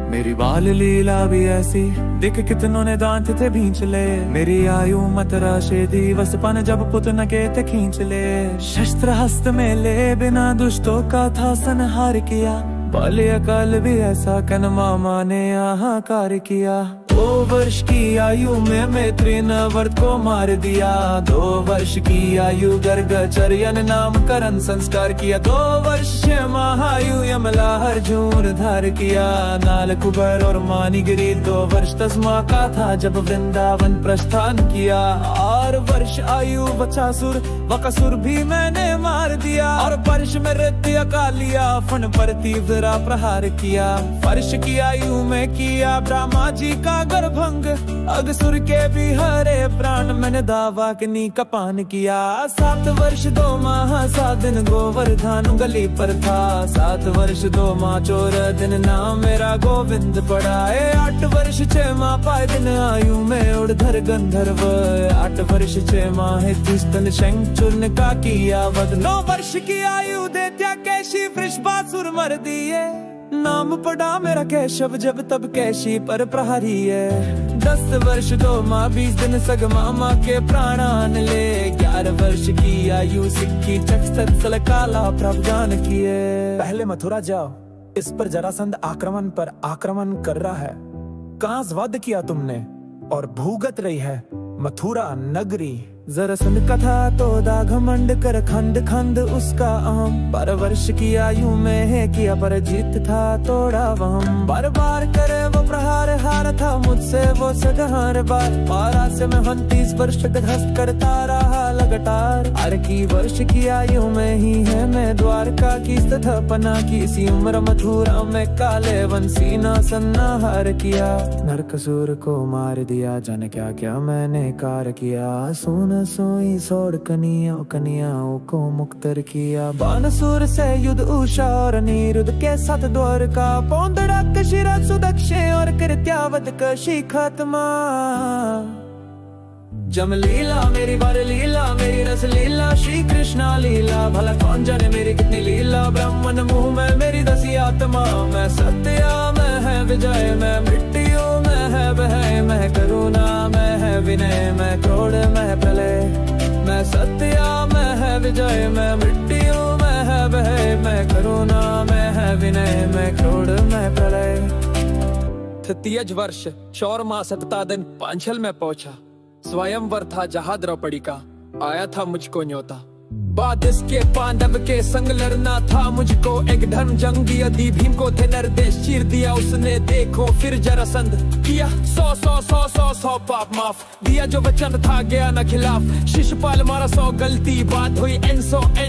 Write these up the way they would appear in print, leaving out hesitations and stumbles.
मेरी बाल लीला भी ऐसी दिख कितनों ने दांत थे भींच ले। मेरी आयु मत राशे दिवस पन जब पुतन के थे खींच ले। शस्त्र हस्त में ले बिना दुष्टों का था संहार किया। बाल्यकाल भी ऐसा कन मामा ने हाहाकार किया। 2 वर्ष की आयु में मैत्री न व्रत को मार दिया। 2 वर्ष की आयु गर्गचर्यन नामकरण संस्कार किया। 2 वर्ष महायु यमला अर्जुन धार किया। नाल कुबर और मानिगिरी 2 वर्ष तस्मा का था जब वृंदावन प्रस्थान किया। 8 वर्ष आयु बचासुर वकासुर भी मैंने मार दिया। और वर्ष में नृत्य का लिया फन पर तीव्र प्रहार किया। वर्ष की आयु में किया ब्रह्मा जी का गर्भंग। अगसुर के भी हरे प्राण मैंने दावाग्नि का पान किया। 7 वर्ष 2 माह 7 दिन गोवर्धन गली पर था। 7 वर्ष 2 माह 4 दिन नाम मेरा गोविंद पढ़ाए। 8 वर्ष 6 माह पाए दिन आयु में उड़धर गंधर्व। 8 वर्ष 6 माह दुष्टन शंखचूर्ण का किया वध। 9 वर्ष की आयु दैत्य कैशी वृषभासुर मर दिए। नाम पड़ा मेरा केशव जब तब कैशी पर प्रहरी है। 10 वर्ष 2 माह 20 दिन सग मामा के प्राणान ले। 11 वर्ष की आयु सिक्की चक्र काला प्रावधान किए। पहले मथुरा जाओ, इस पर जरासंध आक्रमण पर आक्रमण कर रहा है। कहाँ वध किया तुमने और भूगत रही है मथुरा नगरी। जरासंध कथा तो दा घमंड कर खंड खंड उसका अहम। 12 वर्ष की आयु में है किया पर जीत था तोड़ा वहम। बार बार करे वो प्रहार हार था मुझसे वो सदहार बार। 12 से मैं 29 वर्ष तक हस्त करता रहा लगातार। 21 वर्ष की आयु में ही है मैं द्वारका की स्थापना की। इसी उम्र मथुरा में काले वंशी ना संहार किया। नरकासुर को मार दिया जाने क्या क्या मैंने कार किया। सुन सोई सोड़ कन्याओं को मुक्तर किया। बानसुर से युद्ध उषा और अनिरुद्ध के साथ द्वारका। पौंदड़ा कशिरा सुदक्षे और कृत्यावत कशी खत्मा। जम लीला मेरी बार लीला मेरी रस लीला श्री कृष्णा लीला। भला कौन जाने मेरी कितनी लीला। ब्राह्मण मुंह में मेरी 10 आत्मा। मैं सत्या मैं है विजय मैं मृत्यु मैं है भय मैं करुणा मैं है विनय मैं क्रोध मैं है प्रलय। मैं सत्या मैं है विजय मैं मृत्यु मैं है भय मैं करुणा मैं है विनय मैं क्रोध मैं प्रलय। 33 वर्ष 4 माह 7 दिन पांचल में पहुंचा। स्वयंवर था जहाँ द्रौपदी का आया था मुझको न्योता। बाद इसके पांडव के संग लड़ना था मुझको एक धर्म जंग। यदि भीम को थे निर्देश चीर दिया उसने देखो फिर जरासंध किया। 100 पाप माफ दिया जो वचन था गया न खिलाफ। शिशुपाल मारा 100 गलती बात हुई N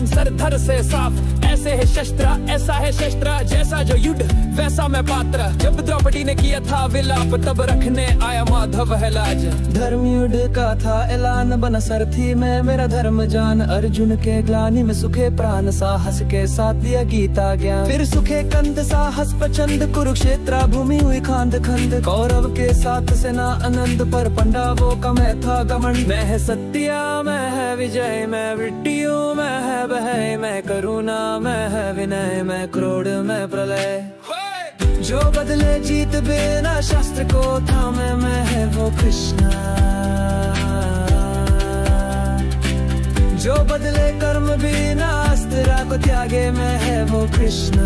सर धर से साफ। ऐसे है शस्त्र ऐसा है शस्त्र जैसा जो युद्ध वैसा मैं पात्र। जब द्रौपदी ने किया था विलाप तब रखने आया माधव है लाज। धर्म युद्ध का था ऐलान बना सारथी में मेरा धर्म जान। अर्जुन के ग्लानि में सुखे प्राण साहस के साथ दिया गीता ज्ञान। फिर सुखे कंद साहस प्रचंड कुरुक्षेत्र भूमि हुई खांद खंड। कौरव के साथ सेना आनंद पर पांडवों का मैं था घमंड। मैं है सत्या मैं है विजय मैं मृत्यु मैं है भय मैं करुणा मैं है विनय मैं क्रोध मैं प्रलय। जो बदले जीत बिना शास्त्र को थामे मैं है वो कृष्णा। जो बदले कर्म बिना अस्त्र को त्यागे मैं है वो कृष्णा।